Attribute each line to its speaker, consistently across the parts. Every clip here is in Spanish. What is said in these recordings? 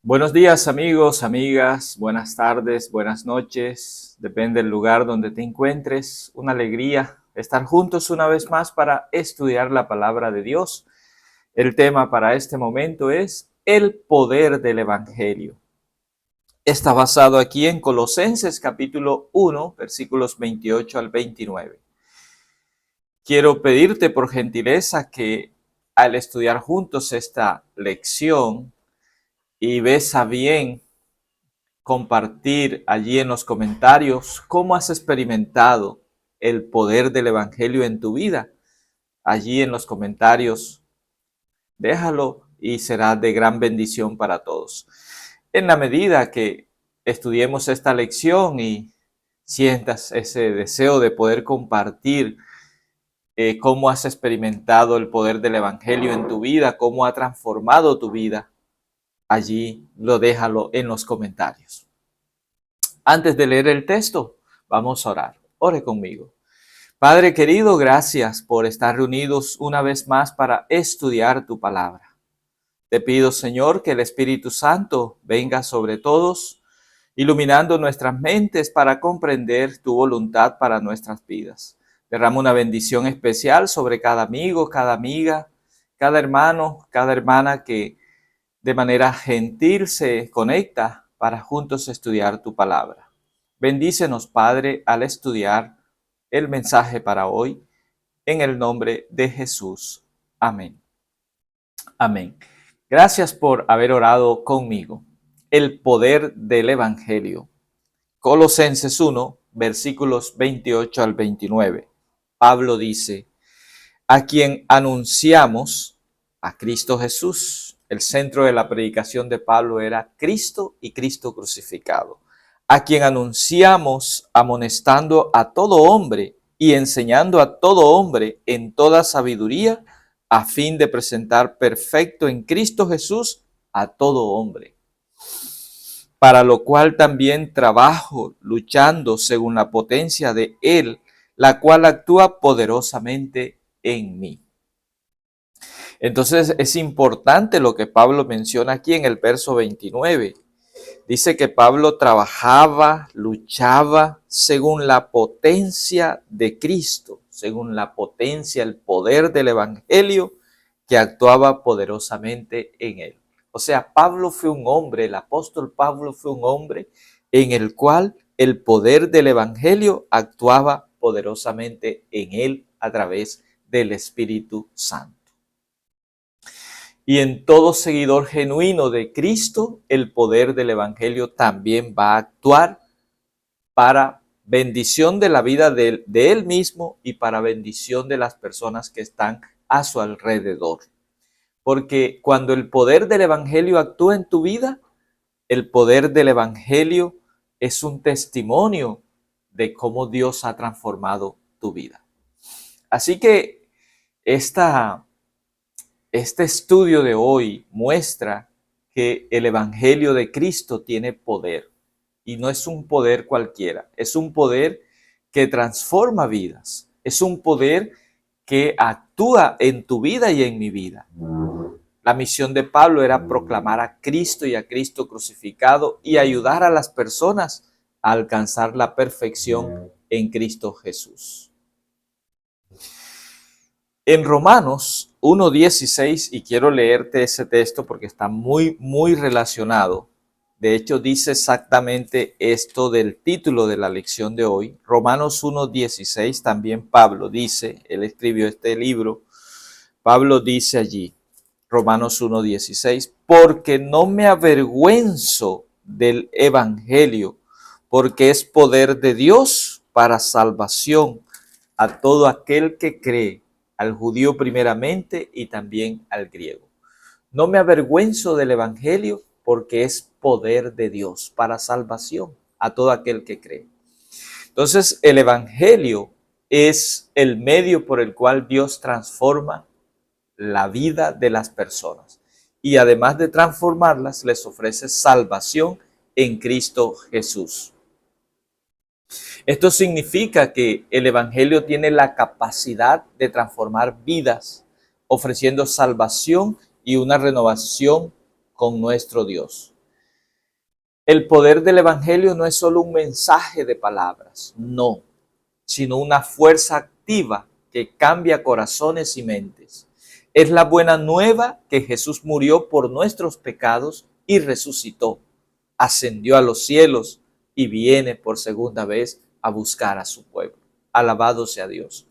Speaker 1: Buenos días amigos, amigas, buenas tardes, buenas noches, depende del lugar donde te encuentres. Una alegría estar juntos una vez más para estudiar la palabra de Dios. El tema para este momento es el poder del Evangelio. Está basado aquí en Colosenses capítulo 1, versículos 28 al 29. Quiero pedirte por gentileza que al estudiar juntos esta lección y ves a bien compartir allí en los comentarios cómo has experimentado el poder del Evangelio en tu vida. Allí en los comentarios, déjalo y será de gran bendición para todos. En la medida que estudiemos esta lección y sientas ese deseo de poder compartir cómo has experimentado el poder del Evangelio en tu vida, cómo ha transformado tu vida, allí déjalo en los comentarios. Antes de leer el texto, vamos a orar. Ore conmigo. Padre querido, gracias por estar reunidos una vez más para estudiar tu palabra. Te pido, Señor, que el Espíritu Santo venga sobre todos, iluminando nuestras mentes para comprender tu voluntad para nuestras vidas. Derrama una bendición especial sobre cada amigo, cada amiga, cada hermano, cada hermana que de manera gentil se conecta para juntos estudiar tu palabra. Bendícenos, Padre, al estudiar el mensaje para hoy, en el nombre de Jesús. Amén. Amén. Gracias por haber orado conmigo. El poder del Evangelio. Colosenses 1, versículos 28 al 29. Pablo dice, a quien anunciamos, a Cristo Jesús. El centro de la predicación de Pablo era Cristo y Cristo crucificado. A quien anunciamos amonestando a todo hombre y enseñando a todo hombre en toda sabiduría, a fin de presentar perfecto en Cristo Jesús a todo hombre. Para lo cual también trabajo luchando según la potencia de Él, la cual actúa poderosamente en mí. Entonces es importante lo que Pablo menciona aquí en el verso 29. Dice que Pablo trabajaba, luchaba según la potencia de Cristo, según la potencia, el poder del Evangelio que actuaba poderosamente en él. O sea, Pablo fue un hombre, el apóstol Pablo fue un hombre en el cual el poder del Evangelio actuaba poderosamente en él a través del Espíritu Santo. Y en todo seguidor genuino de Cristo, el poder del Evangelio también va a actuar para bendición de la vida de él mismo y para bendición de las personas que están a su alrededor. Porque cuando el poder del Evangelio actúa en tu vida, el poder del Evangelio es un testimonio de cómo Dios ha transformado tu vida. Así que este estudio de hoy muestra que el Evangelio de Cristo tiene poder y no es un poder cualquiera, es un poder que transforma vidas, es un poder que actúa en tu vida y en mi vida. La misión de Pablo era proclamar a Cristo y a Cristo crucificado y ayudar a las personas a alcanzar la perfección en Cristo Jesús. En Romanos 1:16, y quiero leerte ese texto porque está muy relacionado. De hecho, dice exactamente esto del título de la lección de hoy. Romanos 1:16, también Pablo dice, él escribió este libro, Pablo dice allí, Romanos 1:16, porque no me avergüenzo del evangelio, porque es poder de Dios para salvación a todo aquel que cree, al judío primeramente y también al griego. No me avergüenzo del evangelio porque es poder de Dios para salvación a todo aquel que cree. Entonces, el evangelio es el medio por el cual Dios transforma la vida de las personas y además de transformarlas, les ofrece salvación en Cristo Jesús. Esto significa que el Evangelio tiene la capacidad de transformar vidas, ofreciendo salvación y una renovación con nuestro Dios. El poder del Evangelio no es solo un mensaje de palabras, no, sino una fuerza activa que cambia corazones y mentes. Es la buena nueva que Jesús murió por nuestros pecados y resucitó, ascendió a los cielos y viene por segunda vez a buscar a su pueblo. Alabado sea Dios.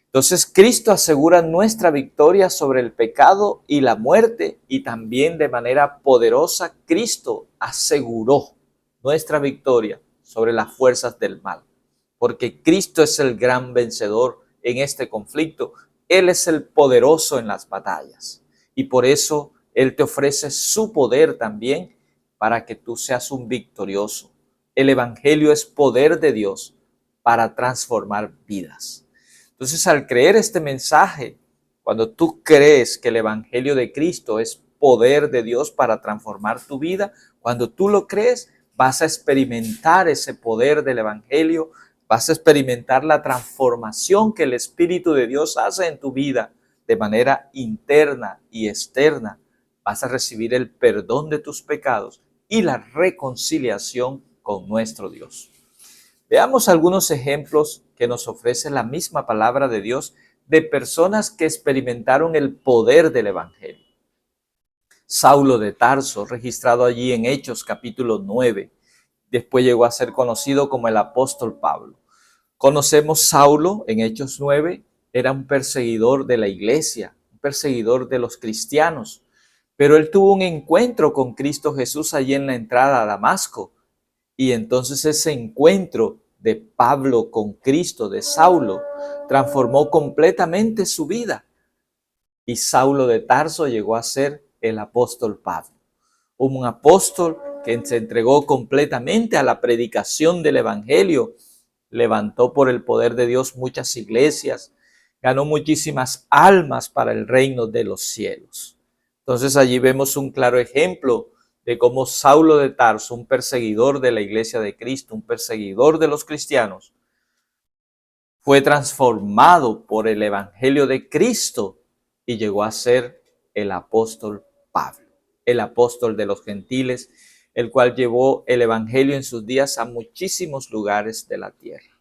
Speaker 1: Entonces Cristo asegura nuestra victoria sobre el pecado y la muerte, y también de manera poderosa Cristo aseguró nuestra victoria sobre las fuerzas del mal, porque Cristo es el gran vencedor en este conflicto. Él es el poderoso en las batallas y por eso Él te ofrece su poder también para que tú seas un victorioso. El Evangelio es poder de Dios para transformar vidas. Entonces, al creer este mensaje, cuando tú crees que el Evangelio de Cristo es poder de Dios para transformar tu vida, cuando tú lo crees, vas a experimentar ese poder del Evangelio, vas a experimentar la transformación que el Espíritu de Dios hace en tu vida de manera interna y externa. Vas a recibir el perdón de tus pecados y la reconciliación con nuestro Dios. Veamos algunos ejemplos que nos ofrece la misma palabra de Dios de personas que experimentaron el poder del Evangelio. Saulo de Tarso, registrado allí en Hechos capítulo 9, después llegó a ser conocido como el apóstol Pablo. Conocemos Saulo en Hechos 9, era un perseguidor de la iglesia, un perseguidor de los cristianos, pero él tuvo un encuentro con Cristo Jesús allí en la entrada a Damasco. Y entonces ese encuentro de Pablo con Cristo, de Saulo, transformó completamente su vida. Y Saulo de Tarso llegó a ser el apóstol Pablo. Un apóstol que se entregó completamente a la predicación del Evangelio, levantó por el poder de Dios muchas iglesias, ganó muchísimas almas para el reino de los cielos. Entonces allí vemos un claro ejemplo de cómo Saulo de Tarso, un perseguidor de la iglesia de Cristo, un perseguidor de los cristianos, fue transformado por el Evangelio de Cristo y llegó a ser el apóstol Pablo, el apóstol de los gentiles, el cual llevó el Evangelio en sus días a muchísimos lugares de la tierra.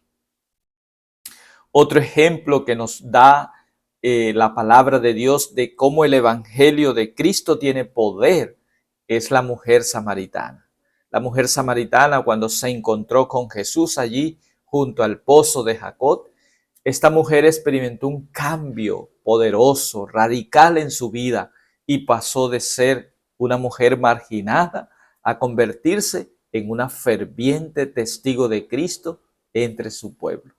Speaker 1: Otro ejemplo que nos da la palabra de Dios de cómo el Evangelio de Cristo tiene poder es la mujer samaritana. La mujer samaritana, cuando se encontró con Jesús allí junto al pozo de Jacob, esta mujer experimentó un cambio poderoso, radical en su vida y pasó de ser una mujer marginada a convertirse en una ferviente testigo de Cristo entre su pueblo.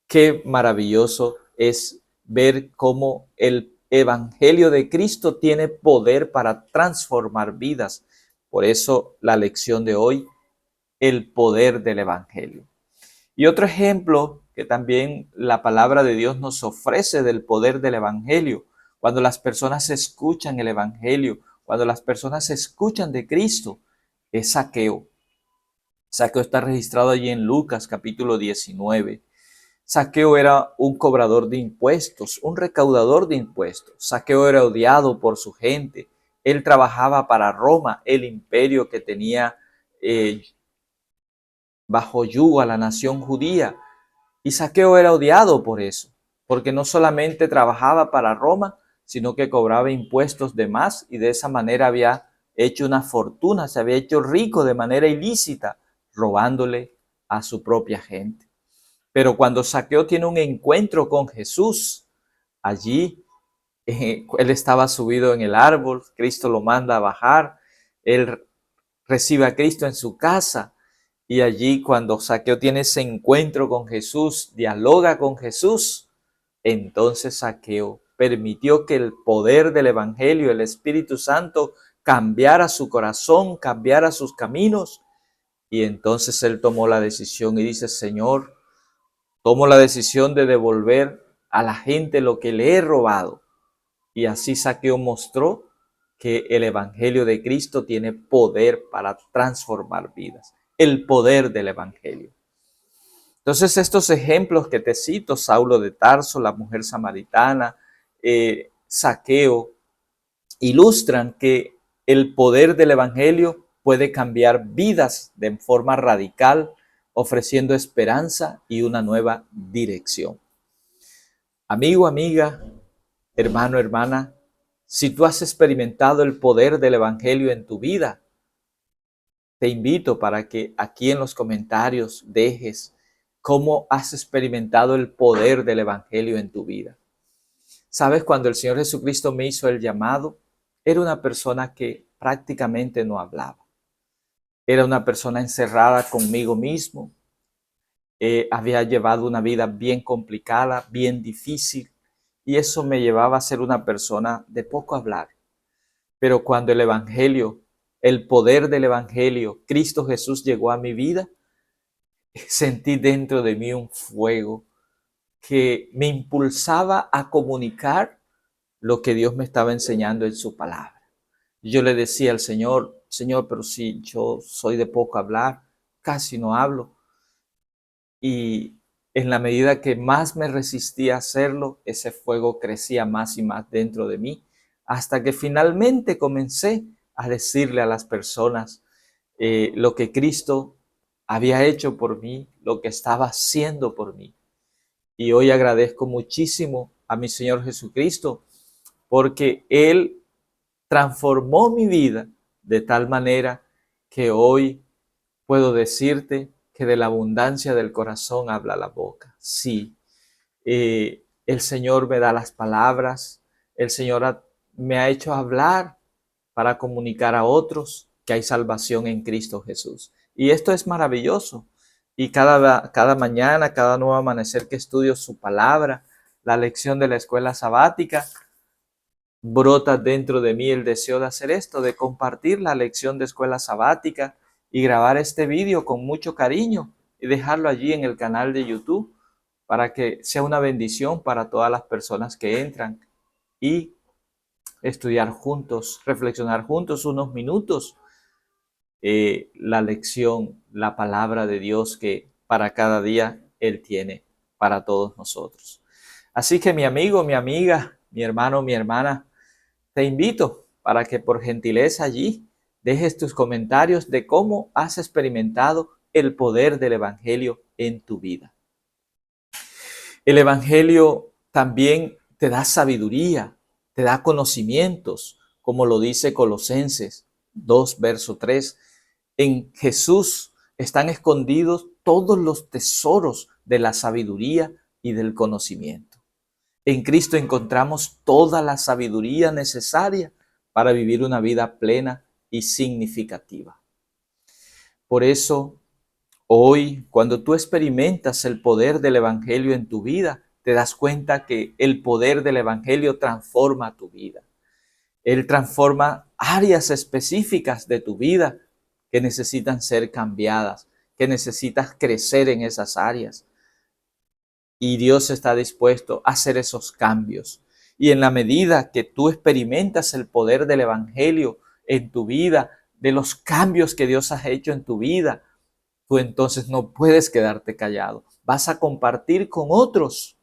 Speaker 1: Qué maravilloso es ver cómo el Evangelio de Cristo tiene poder para transformar vidas. Por eso la lección de hoy, el poder del Evangelio. Y otro ejemplo que también la palabra de Dios nos ofrece del poder del Evangelio, cuando las personas escuchan el Evangelio, cuando las personas escuchan de Cristo, es Zaqueo. Zaqueo está registrado allí en Lucas capítulo 19. Zaqueo era un cobrador de impuestos, un recaudador de impuestos. Zaqueo era odiado por su gente. Él trabajaba para Roma, el imperio que tenía bajo yugo a la nación judía. Y Zaqueo era odiado por eso, porque no solamente trabajaba para Roma, sino que cobraba impuestos de más y de esa manera había hecho una fortuna, se había hecho rico de manera ilícita, robándole a su propia gente. Pero cuando Zaqueo tiene un encuentro con Jesús, allí él estaba subido en el árbol, Cristo lo manda a bajar, él recibe a Cristo en su casa y allí cuando Zaqueo tiene ese encuentro con Jesús, dialoga con Jesús, entonces Zaqueo permitió que el poder del Evangelio, el Espíritu Santo, cambiara su corazón, cambiara sus caminos y entonces él tomó la decisión y dice, Señor, tomo la decisión de devolver a la gente lo que le he robado. Y así Zaqueo mostró que el Evangelio de Cristo tiene poder para transformar vidas. El poder del Evangelio. Entonces estos ejemplos que te cito, Saulo de Tarso, la mujer samaritana, Zaqueo, ilustran que el poder del Evangelio puede cambiar vidas de forma radical, ofreciendo esperanza y una nueva dirección. Amigo, amiga, hermano, hermana, si tú has experimentado el poder del Evangelio en tu vida, te invito para que aquí en los comentarios dejes cómo has experimentado el poder del Evangelio en tu vida. ¿Sabes? Cuando el Señor Jesucristo me hizo el llamado, era una persona que prácticamente no hablaba. Era una persona encerrada conmigo mismo. Había llevado una vida bien complicada, bien difícil, y eso me llevaba a ser una persona de poco hablar. Pero cuando el Evangelio, el poder del Evangelio, Cristo Jesús llegó a mi vida, sentí dentro de mí un fuego que me impulsaba a comunicar lo que Dios me estaba enseñando en su palabra. Yo le decía al Señor, Señor, pero si yo soy de poco hablar, casi no hablo. Y en la medida que más me resistía a hacerlo, ese fuego crecía más y más dentro de mí, hasta que finalmente comencé a decirle a las personas lo que Cristo había hecho por mí, lo que estaba haciendo por mí. Y hoy agradezco muchísimo a mi Señor Jesucristo porque Él transformó mi vida de tal manera que hoy puedo decirte que de la abundancia del corazón habla la boca. Sí, el Señor me da las palabras, el Señor me ha hecho hablar para comunicar a otros que hay salvación en Cristo Jesús. Y esto es maravilloso. Y cada mañana, cada nuevo amanecer que estudio su palabra, la lección de la escuela sabática, brota dentro de mí el deseo de hacer esto, de compartir la lección de escuela sabática y grabar este vídeo con mucho cariño y dejarlo allí en el canal de YouTube para que sea una bendición para todas las personas que entran y estudiar juntos, reflexionar juntos unos minutos la lección, la palabra de Dios que para cada día Él tiene para todos nosotros. Así que mi amigo, mi amiga, mi hermano, mi hermana, te invito para que por gentileza allí dejes tus comentarios de cómo has experimentado el poder del Evangelio en tu vida. El Evangelio también te da sabiduría, te da conocimientos, como lo dice Colosenses 2, verso 3. En Jesús están escondidos todos los tesoros de la sabiduría y del conocimiento. En Cristo encontramos toda la sabiduría necesaria para vivir una vida plena y significativa. Por eso, hoy, cuando tú experimentas el poder del Evangelio en tu vida, te das cuenta que el poder del Evangelio transforma tu vida. Él transforma áreas específicas de tu vida que necesitan ser cambiadas, que necesitas crecer en esas áreas. Y Dios está dispuesto a hacer esos cambios. Y en la medida que tú experimentas el poder del Evangelio en tu vida, de los cambios que Dios ha hecho en tu vida, tú entonces no puedes quedarte callado. Vas a compartir con otros.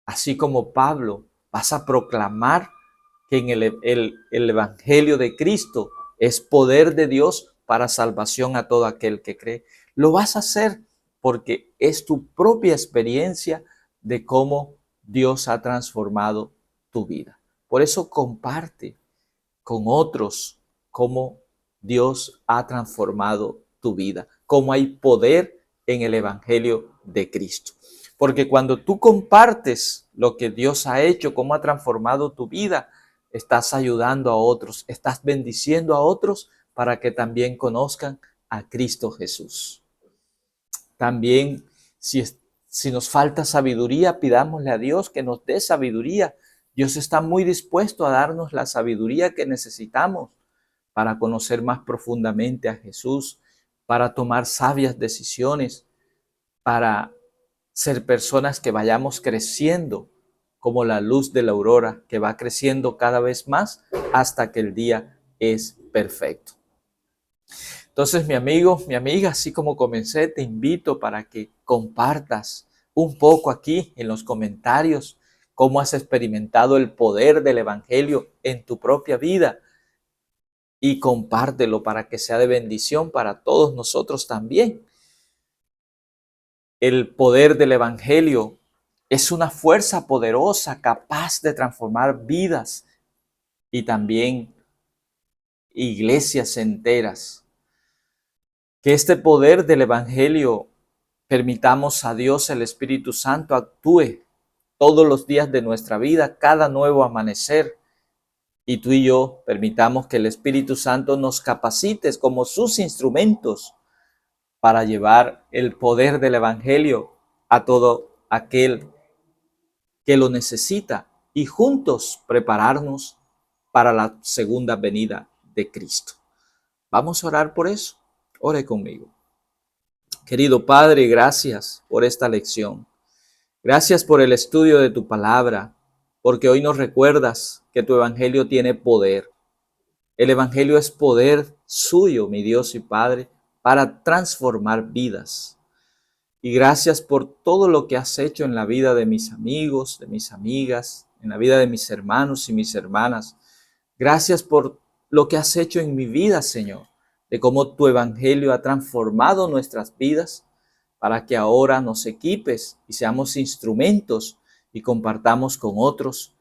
Speaker 1: Así como Pablo, vas a proclamar que en el Evangelio de Cristo es poder de Dios para salvación a todo aquel que cree. Lo vas a hacer porque es tu propia experiencia de cómo Dios ha transformado tu vida. Por eso comparte con otros cómo Dios ha transformado tu vida, cómo hay poder en el Evangelio de Cristo. Porque cuando tú compartes lo que Dios ha hecho, cómo ha transformado tu vida, estás ayudando a otros, estás bendiciendo a otros para que también conozcan a Cristo Jesús. También, si nos falta sabiduría, pidámosle a Dios que nos dé sabiduría. Dios está muy dispuesto a darnos la sabiduría que necesitamos para conocer más profundamente a Jesús, para tomar sabias decisiones, para ser personas que vayamos creciendo como la luz de la aurora, que va creciendo cada vez más hasta que el día es perfecto. Entonces, mi amigo, mi amiga, así como comencé, te invito para que compartas un poco aquí en los comentarios cómo has experimentado el poder del Evangelio en tu propia vida. y compártelo para que sea de bendición para todos nosotros también. El poder del Evangelio es una fuerza poderosa capaz de transformar vidas y también iglesias enteras. Que este poder del Evangelio permitamos a Dios, el Espíritu Santo, actúe todos los días de nuestra vida, cada nuevo amanecer. Y tú y yo permitamos que el Espíritu Santo nos capacite como sus instrumentos para llevar el poder del Evangelio a todo aquel que lo necesita y juntos prepararnos para la segunda venida de Cristo. Vamos a orar por eso. Ore conmigo. Querido Padre, gracias por esta lección. Gracias por el estudio de tu palabra, porque hoy nos recuerdas que tu Evangelio tiene poder. El Evangelio es poder suyo, mi Dios y Padre, para transformar vidas. Y gracias por todo lo que has hecho en la vida de mis amigos, de mis amigas, en la vida de mis hermanos y mis hermanas. Gracias por lo que has hecho en mi vida, Señor, de cómo tu Evangelio ha transformado nuestras vidas para que ahora nos equipes y seamos instrumentos y compartamos con otros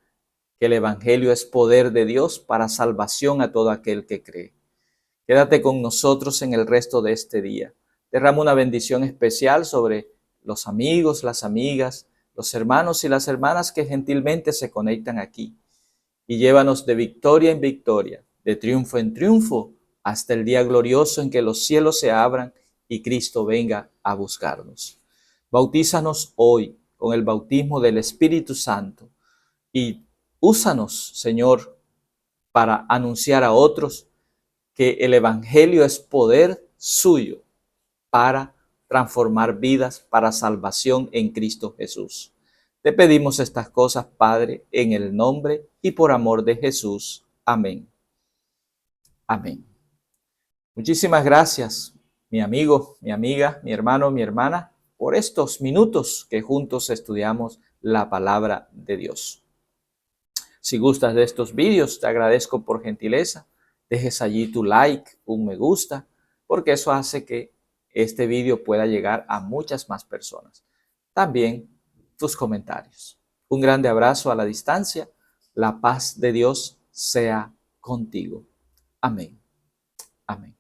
Speaker 1: que el Evangelio es poder de Dios para salvación a todo aquel que cree. Quédate con nosotros en el resto de este día. Derrama una bendición especial sobre los amigos, las amigas, los hermanos y las hermanas que gentilmente se conectan aquí. Y llévanos de victoria en victoria, de triunfo en triunfo, hasta el día glorioso en que los cielos se abran y Cristo venga a buscarnos. Bautízanos hoy con el bautismo del Espíritu Santo y úsanos, Señor, para anunciar a otros que el Evangelio es poder suyo para transformar vidas, para salvación en Cristo Jesús. Te pedimos estas cosas, Padre, en el nombre y por amor de Jesús. Amén. Amén. Muchísimas gracias, mi amigo, mi amiga, mi hermano, mi hermana, por estos minutos que juntos estudiamos la palabra de Dios. Si gustas de estos vídeos, te agradezco por gentileza. Dejes allí tu like, un me gusta, porque eso hace que este vídeo pueda llegar a muchas más personas. También tus comentarios. Un grande abrazo a la distancia. La paz de Dios sea contigo. Amén. Amén.